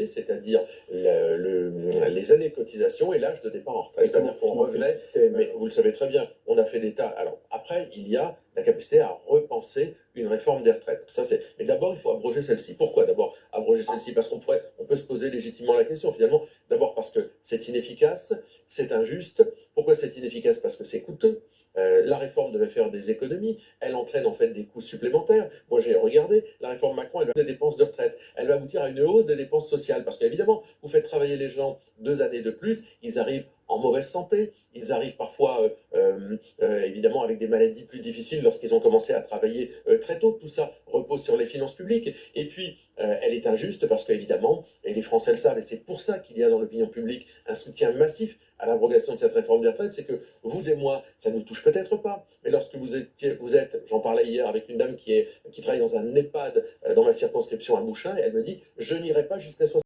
c'est-à-dire les années de cotisation et l'âge de départ en retraite. C'est-à-dire qu'on revenait, mais vous le savez très bien, on a fait des tas. Alors après, il y a la capacité à repenser une réforme des retraites. Mais d'abord, il faut abroger celle-ci. Pourquoi d'abord abroger celle-ci? Parce qu'on peut se poser légitimement la question finalement. D'abord parce que c'est inefficace, c'est injuste. Pourquoi c'est inefficace? Parce que c'est coûteux. La réforme devait faire des économies, elle entraîne en fait des coûts supplémentaires. Moi j'ai regardé, la réforme Macron, elle va des dépenses de retraite, elle va aboutir à une hausse des dépenses sociales, parce qu'évidemment, vous faites travailler les gens 2 années de plus, ils arrivent en mauvaise santé, ils arrivent parfois évidemment avec des maladies plus difficiles lorsqu'ils ont commencé à travailler très tôt. Tout ça repose sur les finances publiques. Et puis, elle est injuste parce qu'évidemment, et les Français le savent, et c'est pour ça qu'il y a dans l'opinion publique un soutien massif à l'abrogation de cette réforme des retraites, c'est que vous et moi, ça ne nous touche peut-être pas, mais lorsque vous êtes, j'en parlais hier avec une dame qui travaille dans un EHPAD dans ma circonscription à Bouchain, et elle me dit, je n'irai pas jusqu'à 60